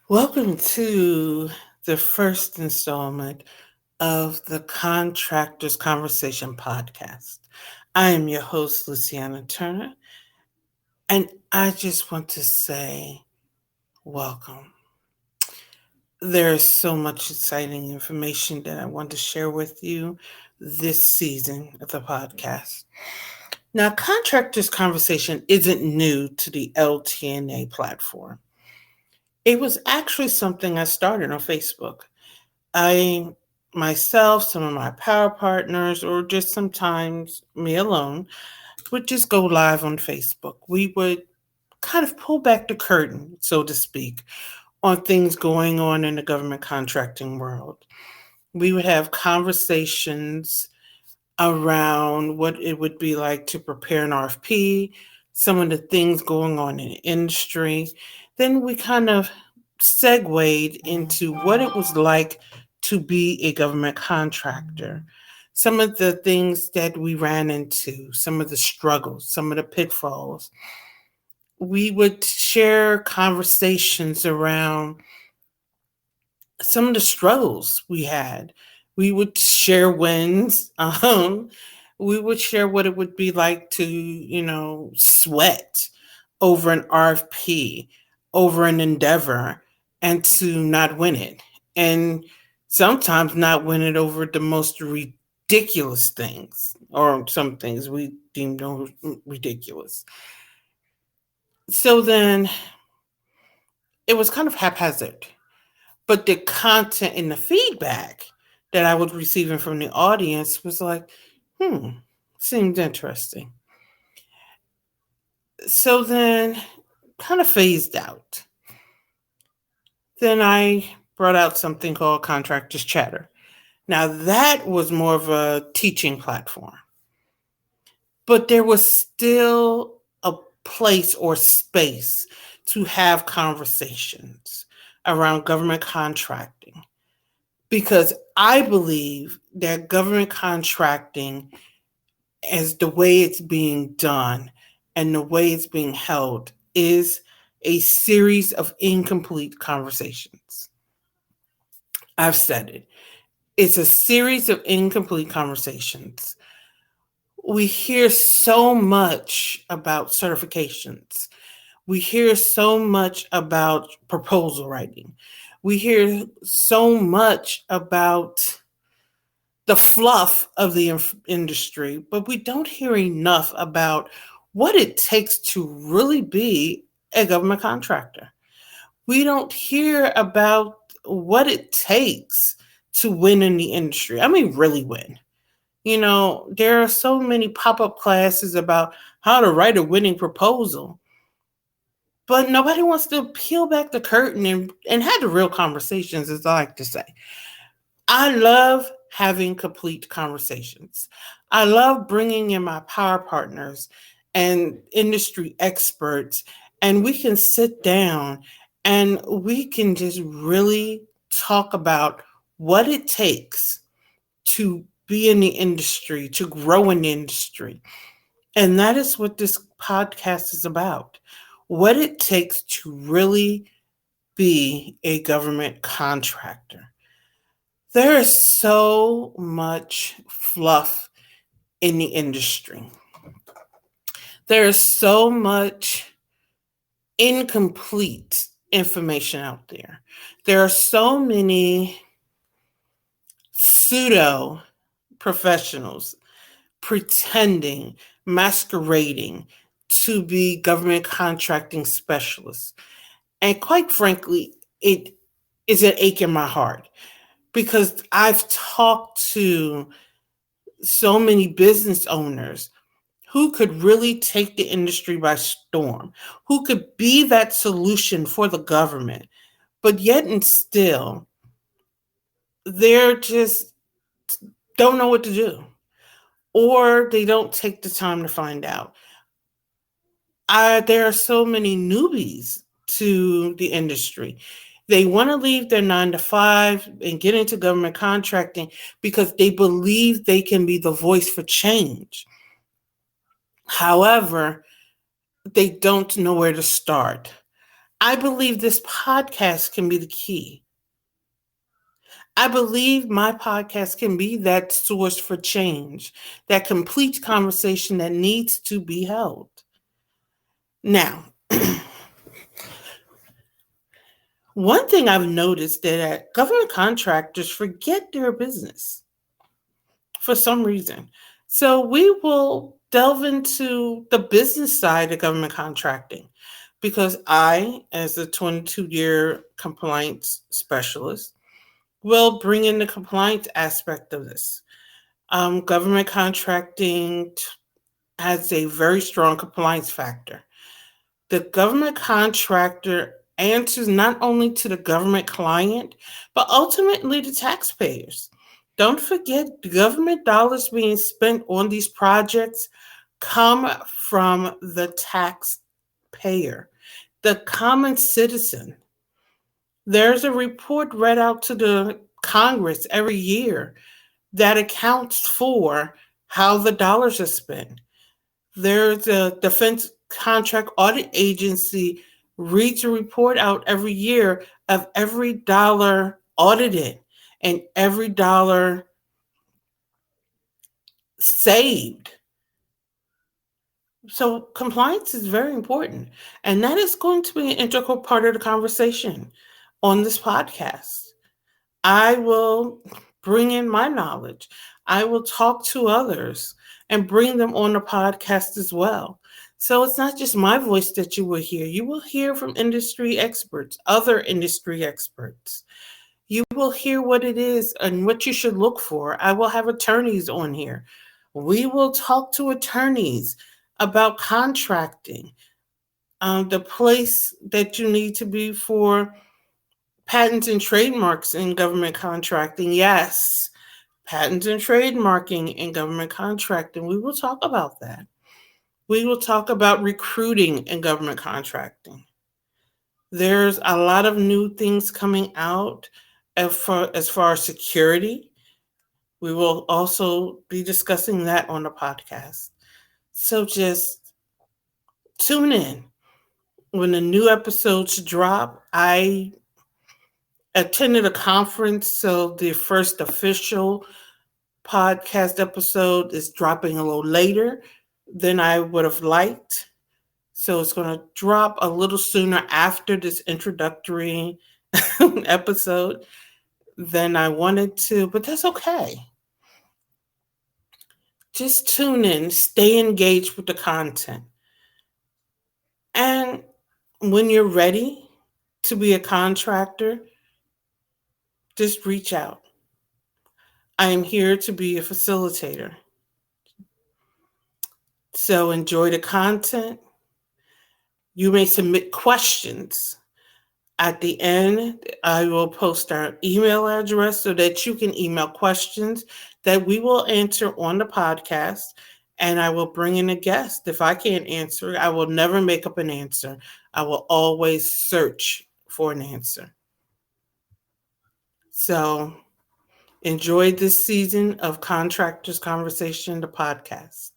Welcome to the first installment of the Contractors Conversation Podcast. I am your host, Luciana Turner, and I just want to say welcome. There's so much exciting information that I want to share with you this season of the podcast. Now, Contractors Conversation isn't new to the LT&A platform. It was actually something I started on Facebook. I myself, some of my power partners, or just sometimes me alone, would just go live on Facebook. We would kind of pull back the curtain, so to speak, on things going on in the government contracting world. We would have conversations around what it would be like to prepare an RFP, some of the things going on in the industry. Then we kind of segued into what it was like to be a government contractor. Some of the things that we ran into, some of the struggles, some of the pitfalls. We would share conversations around some of the struggles we had. We would share wins. We would share what it would be like to, sweat over an RFP, over an endeavor, and to not win it. And sometimes not win it over the most ridiculous things, or some things we deem ridiculous. So then it was kind of haphazard. But the content and the feedback that I was receiving from the audience was like, seemed interesting. So then kind of phased out. Then I brought out something called Contractors Chatter. Now that was more of a teaching platform. But there was still a place or space to have conversations around government contracting, because I believe that government contracting, as the way it's being done and the way it's being held, is a series of incomplete conversations. I've said it. It's a series of incomplete conversations. We hear so much about certifications. We hear so much about proposal writing. We hear so much about the fluff of the industry, but we don't hear enough about what it takes to really be a government contractor. We don't hear about what it takes to win in the industry. I mean, really win. There are so many pop-up classes about how to write a winning proposal, but nobody wants to peel back the curtain and have the real conversations, as I like to say. I love having complete conversations. I love bringing in my power partners and industry experts, and we can sit down and we can just really talk about what it takes to be in the industry, to grow in the industry. And that is what this podcast is about. What it takes to really be a government contractor. There is so much fluff in the industry. There is so much incomplete information out there. There are so many pseudo professionals pretending, masquerading to be government contracting specialists. And quite frankly, it is an ache in my heart, because I've talked to so many business owners who could really take the industry by storm, who could be that solution for the government, but yet and still, they're just don't know what to do, or they don't take the time to find out. There are so many newbies to the industry. They want to leave their 9 to 5 and get into government contracting because they believe they can be the voice for change. However, they don't know where to start. I believe this podcast can be the key. I believe my podcast can be that source for change, that complete conversation that needs to be held. Now, one thing I've noticed that government contractors forget their business for some reason. So we will delve into the business side of government contracting because I, as a 22-year compliance specialist, will bring in the compliance aspect of this. Government contracting has a very strong compliance factor. The government contractor answers not only to the government client, but ultimately the taxpayers. Don't forget, the government dollars being spent on these projects come from the taxpayer, the common citizen. There's a report read out to the Congress every year that accounts for how the dollars are spent. There's a defense contract audit agency reads a report out every year of every dollar audited and every dollar saved. So compliance is very important. And that is going to be an integral part of the conversation on this podcast. I will bring in my knowledge. I will talk to others and bring them on the podcast as well. So it's not just my voice that you will hear. You will hear from industry experts, other industry experts. You will hear what it is and what you should look for. I will have attorneys on here. We will talk to attorneys about contracting, the place that you need to be for patents and trademarks in government contracting. Yes, patents and trademarking in government contracting. We will talk about that. We will talk about recruiting in government contracting. There's a lot of new things coming out as far as security. We will also be discussing that on the podcast. So just tune in. When the new episodes drop, I attended a conference, so the first official podcast episode is dropping a little later than I would have liked. So it's going to drop a little sooner after this introductory episode than I wanted to, but that's okay. Just tune in, stay engaged with the content. And when you're ready to be a contractor, just reach out. I am here to be a facilitator. So enjoy the content. You may submit questions. At the end, I will post our email address so that you can email questions that we will answer on the podcast. And I will bring in a guest. If I can't answer, I will never make up an answer. I will always search for an answer. So enjoy this season of Contractors Conversation, the podcast.